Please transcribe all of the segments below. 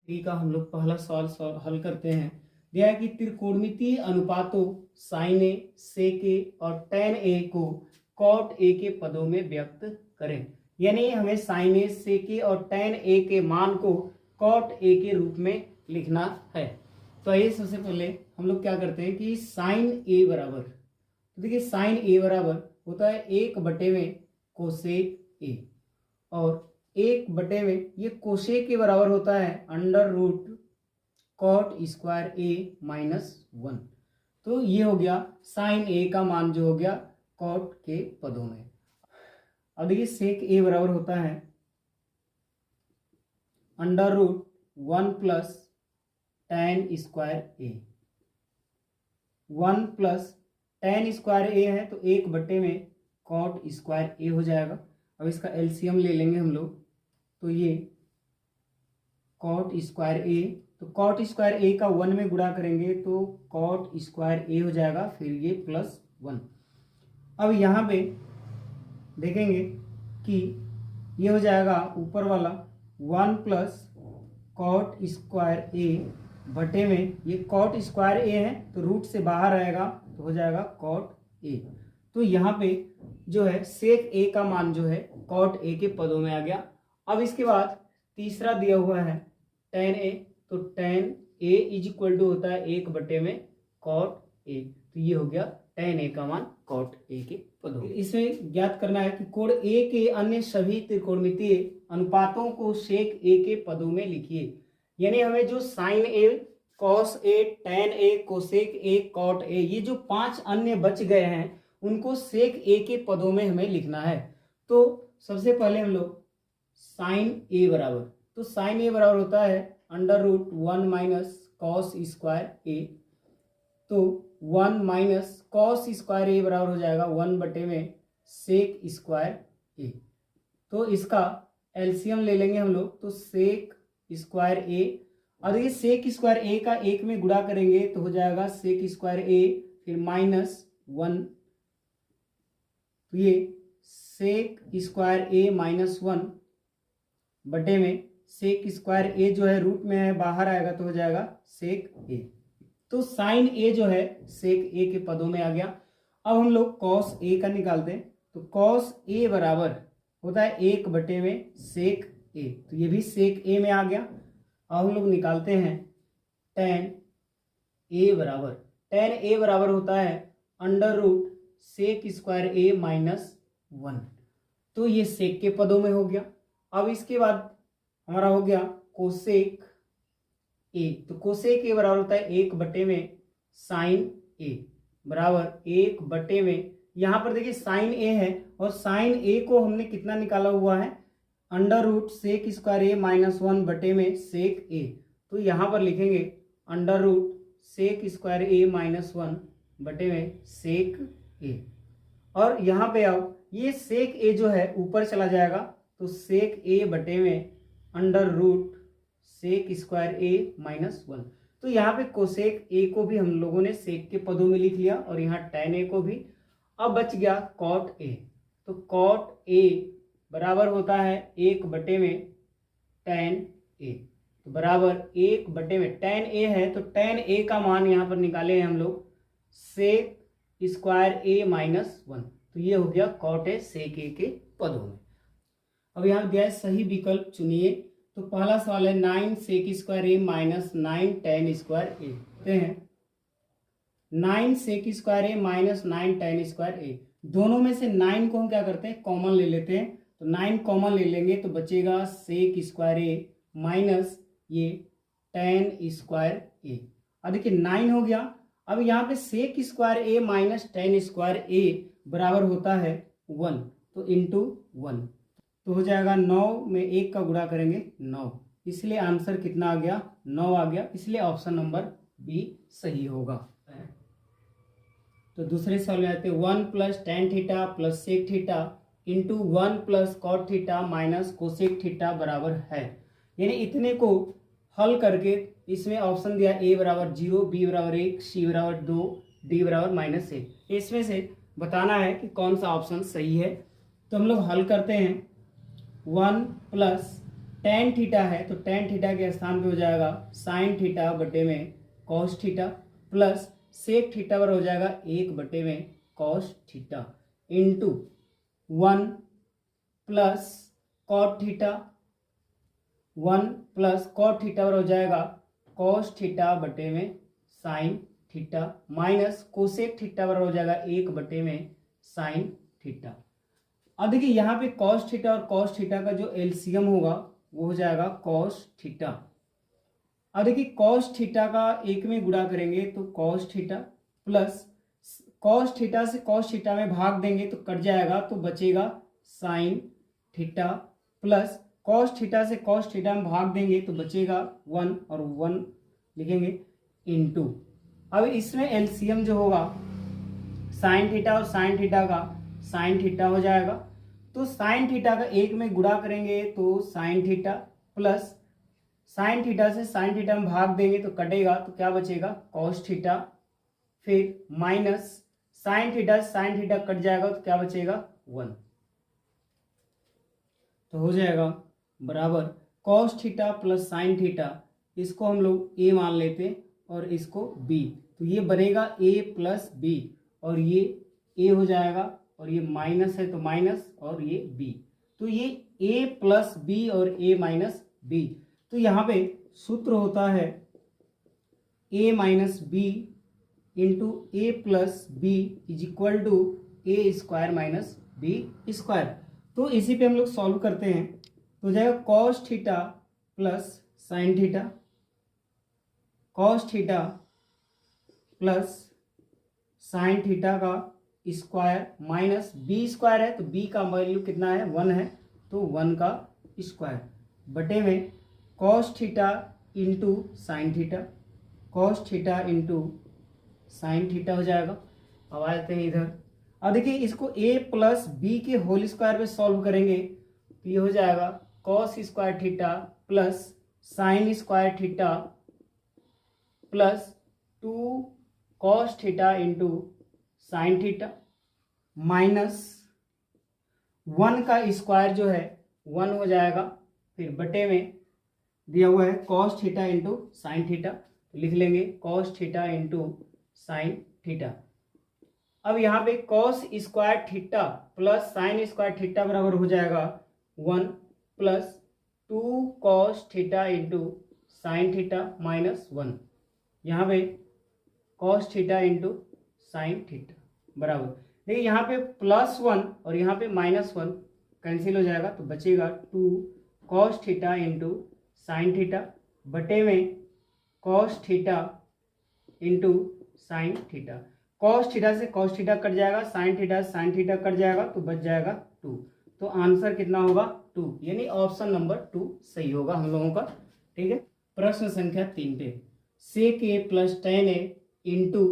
D का हम लोग पहला सवाल हल करते हैं। दिया है कि त्रिकोणमितीय अनुपातों साइन ए, सेक ए और टेन ए को कॉट ए के पदों में व्यक्त करें। यानी हमें साइन ए, सेक ए और टेन ए के मान को कॉट ए के रूप में लिखना है। तो ये सबसे पहले हम लोग क्या करते हैं कि साइन ए बराबर, तो देखिए साइन ए बराबर होता है 1 में कोसेक ए, और 1 में ये कोसेक के बराबर होता है अंडर रूट कॉट स्क्वायर ए -1। तो ये हो गया साइन ए का मान जो हो गया कॉट के पदों में। अब देखिए सेक ए बराबर होता है अंडर रूट 1 + tan स्क्वायर ए। 1 + tan स्क्वायर ए है तो 1 में कॉट स्क्वायर ए हो जाएगा। अब इसका एलसीएम ले लेंगे हम लोग, तो ये कॉट स्क्वायर ए, तो कॉट स्क्वायर ए का 1 में गुणा करेंगे तो कॉट स्क्वायर ए हो जाएगा, फिर ये +1। अब यहाँ पे देखेंगे कि ये हो जाएगा ऊपर वाला 1 + कॉट स्क्वायर ए बटे में, ये कॉट स्क्वायर ए है तो रूट से बाहर आएगा तो हो जाएगा कॉट ए। तो यहाँ पे जो है सेक ए का मान जो है कॉट ए के पदों में आ गया। अब इसके बाद तीसरा दिया हुआ है टेन ए, तो टेन ए = होता है 1 में कॉट ए, तो ये हो गया टेन ए का मान कॉट ए के पदों में। इसमें ज्ञात करना है कि कोण ए के अन्य सभी त्रिकोणमितीय अनुपातों को सेक ए के पदों में लिखिए। यानी हमें जो sine A, cos A, tan A, cosec A, cot A, ये जो 5 अन्य बच गए हैं उनको सेक ए के पदों में हमें लिखना है। तो सबसे पहले हम लोग साइन ए बराबर, तो साइन ए बराबर होता है अंडर रूट 1 - कॉस स्क्वायर ए, तो 1 - कॉस स्क्वायर ए बराबर हो जाएगा 1 में सेक स्क्वायर ए। तो इसका एलसीएम ले लेंगे हम लोग, तो सेक स्क्वायर ए, और ये सेक स्क्वायर ए का 1 में गुणा करेंगे तो हो जाएगा सेक स्क्वायर ए फिर -1, तो ये सेक स्क्वायर ए -1 बटे में सेक स्क्वायर ए जो है रूट में है बाहर आएगा तो हो जाएगा सेक ए। तो साइन ए जो है सेक ए के पदों में आ गया। अब हम लोग कॉस ए का निकालते हैं, तो कॉस ए बराबर होता है 1 में सेक ए, तो ये भी सेक ए में आ गया। अब हम लोग निकालते हैं टेन ए बराबर, टेन ए बराबर होता है अंडर रूट सेक स्क्वायर ए -1, तो ये सेक के पदों में हो गया। अब इसके बाद हमारा हो गया कोसेक ए, तो कोसेक ए बराबर होता है 1 में साइन ए बराबर 1 में, यहाँ पर देखिए साइन ए है और साइन ए को हमने कितना निकाला हुआ है अंडर रूट सेक स्क्वायर ए -1 बटे में सेक ए, तो यहाँ पर लिखेंगे अंडर रूट सेक स्क्वायर ए -1 बटे में सेक ए। और यहाँ पे आओ, ये सेक ए जो है ऊपर चला जाएगा तो सेक ए बटे में अंडर रूट सेक स्क्वायर ए -1। तो यहाँ पे कोसेक ए को भी हम लोगों ने सेक के पदों में लिख लिया और यहाँ टेन ए को भी। अब बच गया कॉट ए, तो कॉट ए बराबर होता है 1 में टेन ए, तो बराबर 1 में टेन ए है तो टेन ए का मान यहाँ पर निकाले हैं हम लोग सेक स्क्वायर ए -1, तो ये हो गया कॉट ए सेक ए के पदों में। अब यहाँ दिया है सही विकल्प चुनिए, तो पहला सवाल है 9 सेक स्क्वायर ए -9 टेन स्क्वायर ए, देखते हैं 9 सेक स्क्वायर ए -9 टेन स्क्वायर ए, दोनों में से 9 को हम क्या करते हैं कॉमन ले लेते हैं, तो 9 कॉमन ले लेंगे तो बचेगा सेक स्क्वायर ए माइनस ये टेन स्क्वायर ए। अब देखिए 9 हो गया। अब यहाँ पे सेक स्क्वायर ए -10 स्क्वायर ए बराबर होता है 1, तो इंटू 1, तो हो जाएगा 9 में 1 का गुणा करेंगे 9, इसलिए आंसर कितना आ गया 9 आ गया, इसलिए ऑप्शन नंबर बी सही होगा। तो दूसरे सवाल में आते हैं 1 + tan theta + sec theta into 1 + cot theta minus cosec theta बराबर है। यानी इतने को हल करके इसमें ऑप्शन दिया a बराबर 0, b बराबर 1, c बराबर 2, d बराबर -1, इसमें से बताना है कि कौन सा ऑप्शन सही है। तो हम लोग हल करते हैं 1 + टेन थीटा है तो टेन थीटा के स्थान पे हो जाएगा साइन थीटा बटे में cos theta plus sec theta पर हो जाएगा 1 बटे में cos theta into 1 plus cot theta 1 plus cot theta पर हो जाएगा कॉस थीटा बटे में sine theta minus cosec theta पर हो जाएगा 1 बटे में साइन थीटा। अब देखिए यहाँ पे कॉस थीटा और कॉस थीटा का जो एलसीएम होगा वो हो जाएगा कॉस थीटा। अब देखिए कॉस थीटा का एक में गुणा करेंगे तो cos theta plus cos theta से कॉस थीटा में भाग देंगे तो कट जाएगा तो बचेगा sine theta plus cos theta से कॉस थीटा में भाग देंगे तो बचेगा 1 और 1 लिखेंगे इनटू। अब इसमें एलसीएम जो होगा साइन थीटा और साइन थीटा का साइन थीटा हो जाएगा तो साइन थीटा का एक में गुणा करेंगे तो sine theta plus sine theta से साइन थीटा में भाग देंगे तो कटेगा तो क्या बचेगा कॉस थीटा फिर माइनस साइन थीटा से साइन थीटा कट जाएगा तो क्या बचेगा 1 तो हो जाएगा बराबर cos theta plus sine theta इसको हम लोग ए मान लेते और इसको बी तो ये बनेगा a प्लस बी और ये a हो जाएगा और ये माइनस है तो माइनस और ये b तो ये a प्लस बी और a माइनस बी तो यहाँ पे सूत्र होता है a minus B into A plus B is equal to A square minus B square. तो इसी पे हम लोग सॉल्व करते हैं तो हो जाएगा cos theta plus sine theta cos theta plus sine theta का स्क्वायर माइनस बी स्क्वायर है तो बी का वैल्यू कितना है 1 है तो 1 का स्क्वायर बटे में cos theta into sine theta cos theta into sine theta हो जाएगा। अब आ जाते हैं इधर। अब देखिए इसको a प्लस बी के होल स्क्वायर पे सॉल्व करेंगे तो ये हो जाएगा cos square theta plus sine square theta plus 2 cos theta into sine theta minus 1 का स्क्वायर जो है 1 हो जाएगा फिर बटे में दिया हुआ है cos theta into sine theta लिख लेंगे cos theta into sine theta. अब यहाँ पे cos square theta plus sine square theta बराबर हो जाएगा 1 plus 2 cos theta into sine theta minus 1 यहाँ पे cos theta into sine theta बराबर देखिए यहाँ पे +1 और यहाँ पे -1 कैंसिल हो जाएगा तो बचेगा 2 cos theta into sine theta बटे में cos theta into sine theta cos theta से कॉस थीटा कट जाएगा साइन थीटा से साइन थीटा कट जाएगा तो बच जाएगा 2 तो आंसर कितना होगा 2 यानी ऑप्शन नंबर 2 सही होगा हम लोगों का। ठीक है प्रश्न संख्या 3 पे सेक ए plus tan A into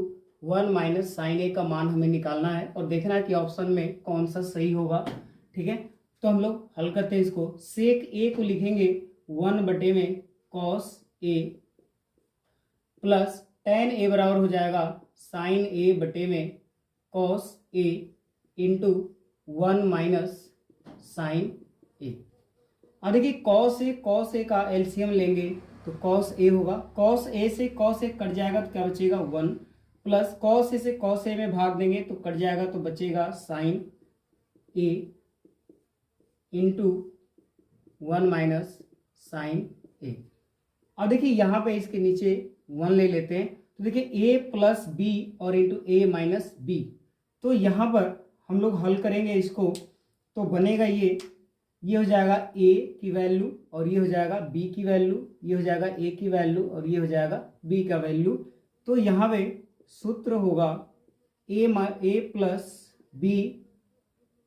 1 minus sign A का मान हमें निकालना है और देखना है कि ऑप्शन में कौन सा सही होगा। ठीक है तो हम लोग हल करते हैं इसको। सेक ए को लिखेंगे 1 बटे में कॉस ए प्लस tan ए बराबर हो जाएगा साइन ए बटे में cos A into 1 minus sign ए। अब देखिए कॉस ए का एलसीएम लेंगे तो कॉस ए होगा कॉस ए से कॉस ए कट जाएगा तो क्या बचेगा 1 प्लस कॉस ए से कॉस ए में भाग देंगे तो कट जाएगा तो बचेगा sign A into 1 minus sign ए। अब देखिए यहाँ पे इसके नीचे 1 ले लेते हैं तो देखिए a प्लस बी और इंटू ए माइनस बी तो यहाँ पर हम लोग हल करेंगे इसको तो बनेगा ये हो जाएगा a की वैल्यू और ये हो जाएगा b की वैल्यू ये हो जाएगा a की वैल्यू और ये हो जाएगा b का वैल्यू। तो यहाँ पे सूत्र होगा a plus B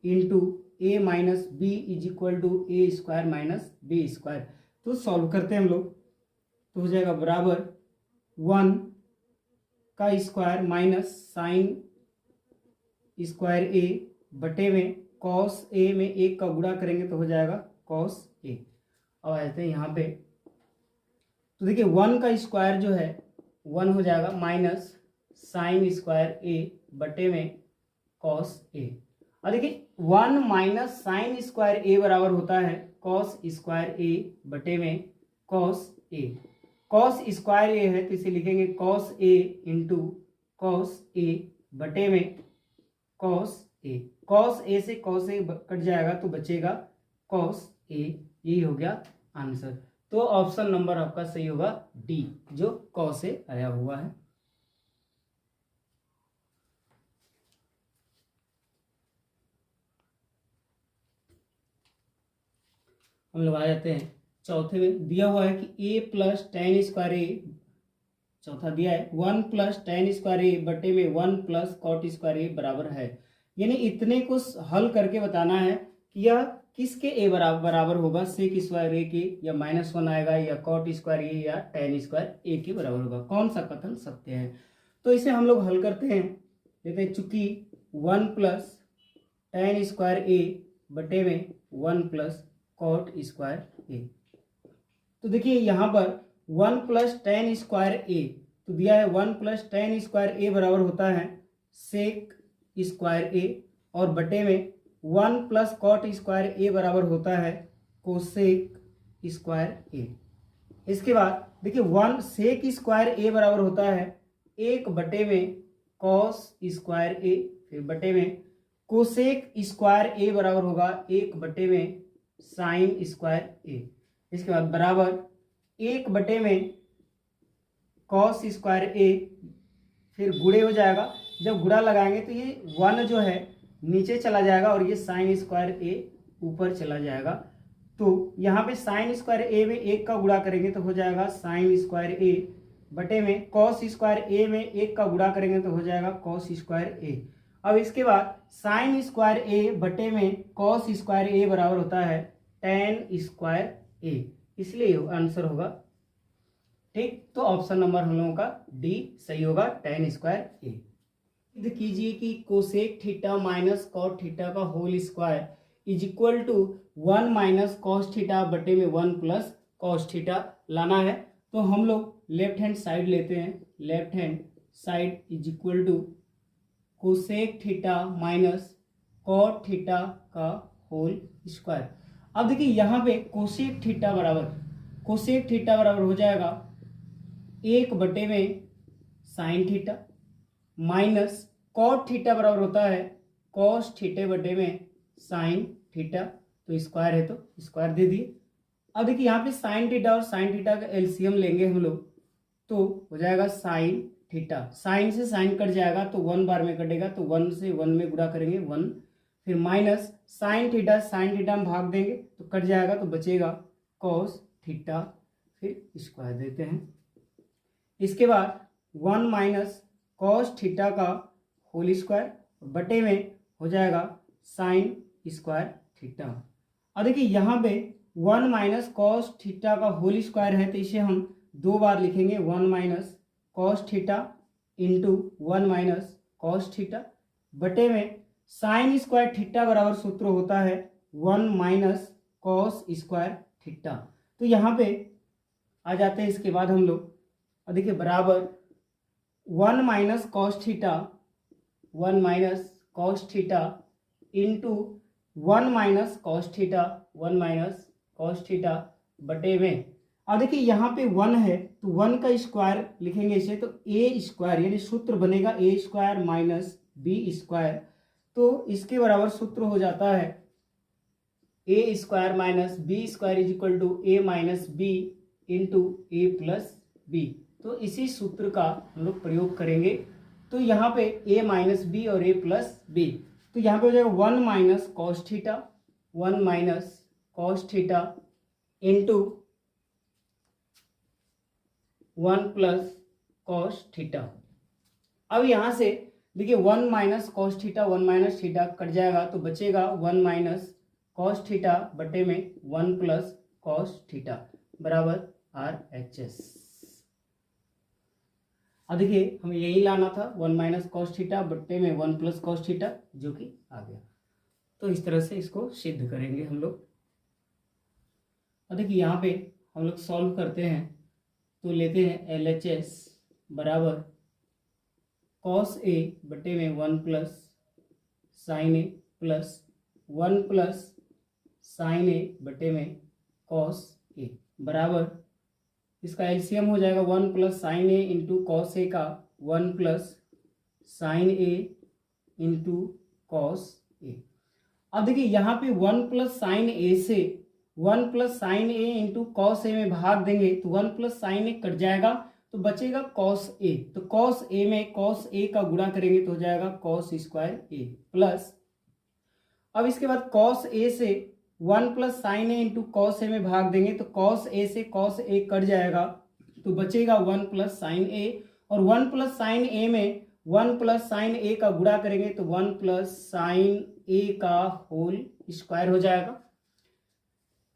into A minus B is equal to A square minus B square. तो सॉल्व करते हैं हम लोग तो हो जाएगा बराबर 1 का स्क्वायर माइनस साइन स्क्वायर ए बटे में कॉस ए में 1 का गुणा करेंगे तो हो जाएगा कॉस ए। अब आ जाते हैं यहाँ पे तो देखिए 1 का स्क्वायर जो है 1 हो जाएगा माइनस साइन स्क्वायर ए बटे में कॉस ए। और देखिए 1 माइनस साइन स्क्वायर ए बराबर होता है कॉस स्क्वायर ए बटे में कॉस ए। कॉस स्क्वायर ए है तो इसे लिखेंगे कॉस ए इंटू कॉस ए बटे में कॉस ए। कॉस ए से कॉस ए कट जाएगा तो बचेगा कॉस ए। यही हो गया आंसर। तो ऑप्शन नंबर आपका सही होगा डी, जो कॉस ए आया हुआ है। हम लोग आ जाते हैं चौथे में। दिया हुआ है कि a प्लस टेन स्क्वायर ए, चौथा दिया है 1 प्लस टेन स्क्वायर ए बटे में 1 प्लस कॉट स्क्वायर ए बराबर है। यानी इतने को हल करके बताना है कि यह किसके ए बराबर होगा, सेक स्क्वायर ए के, या -1 आएगा, या कॉट स्क्वायर ए, या टेन स्क्वायर ए के बराबर होगा। कौन सा कथन सत्य है। तो इसे हम लोग हल करते हैं। देखते हैं चूंकि 1 प्लस टेन स्क्वायर ए बटे में 1 प्लस कॉट स्क्वायर ए। तो देखिए यहाँ पर 1 प्लस टेन स्क्वायर ए तो दिया है 1 प्लस टेन स्क्वायर ए बराबर होता है सेक स्क्वायर ए, और बटे में 1 प्लस कॉट स्क्वायर ए बराबर होता है कोसेक स्क्वायर ए। इसके बाद देखिए 1 सेक स्क्वायर ए बराबर होता है 1 बटे में कॉस स्क्वायर ए, फिर बटे में कोसेक स्क्वायर ए बराबर होगा 1 बटे में साइन स्क्वायर ए। इसके बाद बराबर 1 बटे में कॉस स्क्वायर ए, फिर गुणे हो जाएगा। जब गुणा लगाएंगे तो ये 1 जो है नीचे चला जाएगा और ये साइन स्क्वायर ए ऊपर चला जाएगा। तो यहाँ पे साइन स्क्वायर ए में 1 का गुणा करेंगे तो हो जाएगा साइन स्क्वायर ए, बटे में कॉस स्क्वायर ए में 1 का गुणा करेंगे तो हो जाएगा कॉस स्क्वायर ए। अब इसके बाद साइन स्क्वायर ए बटे में कॉस स्क्वायर ए बराबर होता है टेन स्क्वायर ए, इसलिए आंसर होगा ठीक। तो ऑप्शन नंबर हम लोगों का डी सही होगा, टेन स्क्वायर ए। सिद्ध कीजिए कि cosec theta minus cot theta का whole square is equal to 1 minus cos theta बटे में 1 प्लस कॉस थीटा लाना है। तो हम लोग लेफ्ट हैंड साइड लेते हैं। Left hand side is equal to cosec theta minus cot theta का होल स्क्वायर। अब देखिए यहाँ पे कोसेक थीटा बराबर हो जाएगा 1 बटे में sine theta, minus cot theta बराबर होता है कॉस थीटा बटे में साइन थीटा। तो स्क्वायर है तो स्क्वायर दे दिए। अब देखिए यहाँ पे साइन थीटा और साइन थीटा का एलसीएम लेंगे हम लोग, तो हो जाएगा साइन थीटा। साइन से साइन कट जाएगा तो 1 बार में कटेगा, तो 1 से 1 में गुणा करेंगे 1, फिर माइनस साइन थीटा में भाग देंगे तो कट जाएगा, तो बचेगा कॉस थीटा, फिर स्क्वायर देते हैं। इसके बाद 1 माइनस कॉस थीटा का होल स्क्वायर बटे में हो जाएगा साइन स्क्वायर थीटा। और देखिए यहाँ पे 1 माइनस कॉस थीटा का होल स्क्वायर है तो इसे हम 2 बार लिखेंगे, 1 minus cos theta into 1 minus cos theta बटे में साइन स्क्वायर थीटा बराबर सूत्र होता है 1 माइनस कॉस स्क्वायर थीटा। तो यहाँ पे आ जाते हैं। इसके बाद हम लोग और देखिए बराबर 1 minus cos theta into 1 minus cos theta बटे में। और देखिए यहाँ पे 1 है तो 1 का स्क्वायर लिखेंगे इसे, तो ए स्क्वायर यानी सूत्र बनेगा A square minus B square. तो इसके बराबर सूत्र हो जाता है A square minus B square is equal to A minus B into A plus B. तो इसी सूत्र का हम लोग प्रयोग करेंगे। तो यहाँ पे ए माइनस बी और ए प्लस बी, तो यहाँ पे हो जाएगा 1 minus cos theta into 1 plus cos theta. अब यहाँ से देखिए 1 minus cos theta 1 minus theta cut जाएगा तो बचेगा 1 माइनस कॉस थीटा बटे में 1 प्लस कॉस थीटा बराबर RHS। अब देखिए हमें यही लाना था 1 माइनस कॉस थीटा बटे में 1 प्लस कॉस थीटा, जो कि आ गया। तो इस तरह से इसको सिद्ध करेंगे हम लोग। अब देखिए यहाँ पे हम लोग सॉल्व करते हैं तो लेते हैं LHS बराबर कॉस ए बटे में 1 plus sine A plus 1 plus sine A बटे में कॉस ए बराबर, इसका एलसीएम हो जाएगा 1 plus sine A into cos ए का 1 plus sine A into cos A. अब देखिए यहाँ पे 1 प्लस साइन ए से 1 plus sine A into cos ए में भाग देंगे तो 1 प्लस साइन ए कट जाएगा तो बचेगा कॉस ए। तो कॉस ए में कॉस ए का गुणा करेंगे तो हो जाएगा कॉस स्क्वायर ए प्लस, अब इसके बाद कॉस ए से 1 plus sine A into cos ए में भाग देंगे तो कॉस ए से कॉस ए कट जाएगा तो बचेगा 1 प्लस साइन ए, और 1 प्लस साइन ए में 1 प्लस साइन ए का गुणा करेंगे तो 1 प्लस साइन ए का होल स्क्वायर हो जाएगा।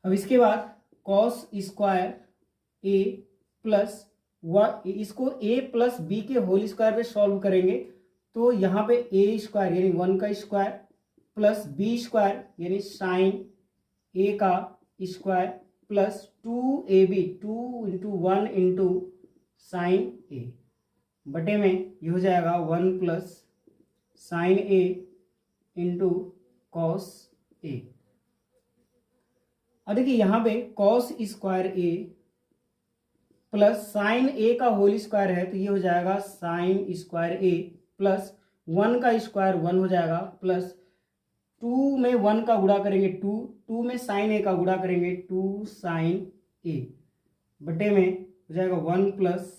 अब इसके बाद कॉस स्क्वायर ए प्लस इसको ए प्लस बी के होल स्क्वायर पे सॉल्व करेंगे तो यहाँ पे ए स्क्वायर यानी 1 का स्क्वायर प्लस बी स्क्वायर यानी साइन ए का square plus 2ab 2 into 1 into sine A बटे में ये हो जाएगा 1 plus sine A into cos A. अब देखिए यहाँ पे cos square A plus sine A का होल स्क्वायर है तो ये हो जाएगा साइन स्क्वायर ए प्लस 1 का स्क्वायर 1 हो जाएगा प्लस 2 में 1 का गुणा करेंगे 2 में साइन ए का गुणा करेंगे 2 साइन ए बटे में हो जाएगा 1 plus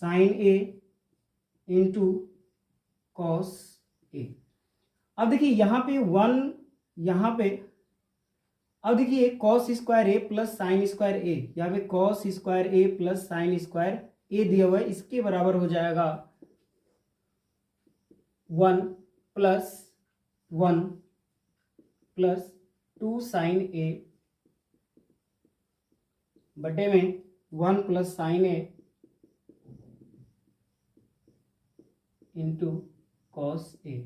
sine A into cos A. अब देखिए यहाँ पे 1 यहाँ पे, अब देखिए cos square A plus sine square ए, यहाँ पे cos square A plus sine square ए दिया हुआ है, इसके बराबर हो जाएगा 1 प्लस 1 प्लस 2 साइन ए बटे में 1 plus sine A into cos A.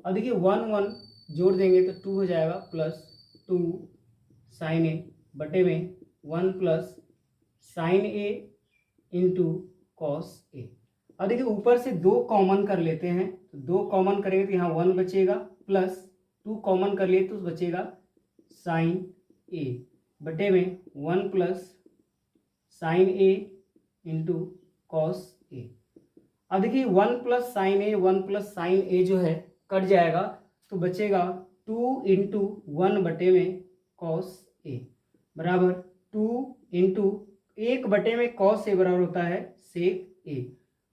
अब देखिए 1 1 जोड़ देंगे तो 2 हो जाएगा प्लस 2 साइन ए बटे में 1 plus sine A into cos A. अब देखिए ऊपर से 2 कॉमन कर लेते हैं तो 2 कॉमन करेंगे तो यहाँ 1 बचेगा प्लस 2 कॉमन कर लिए तो बचेगा साइन ए बटे में 1 plus sine A into cos A. अब देखिए 1 प्लस साइन ए 1 प्लस साइन ए जो है कट जाएगा तो बचेगा 2 इंटू 1 बटे में कॉस ए बराबर 2 इंटू 1 बटे में कॉस ए बराबर होता है सेक ए।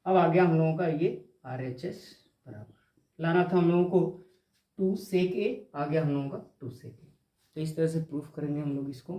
अब आ गया हम लोगों का ये RHS बराबर, लाना था हम लोगों को 2 सेक ए, आ गया हम लोगों का 2 सेक ए। तो इस तरह से प्रूफ करेंगे हम लोग इसको।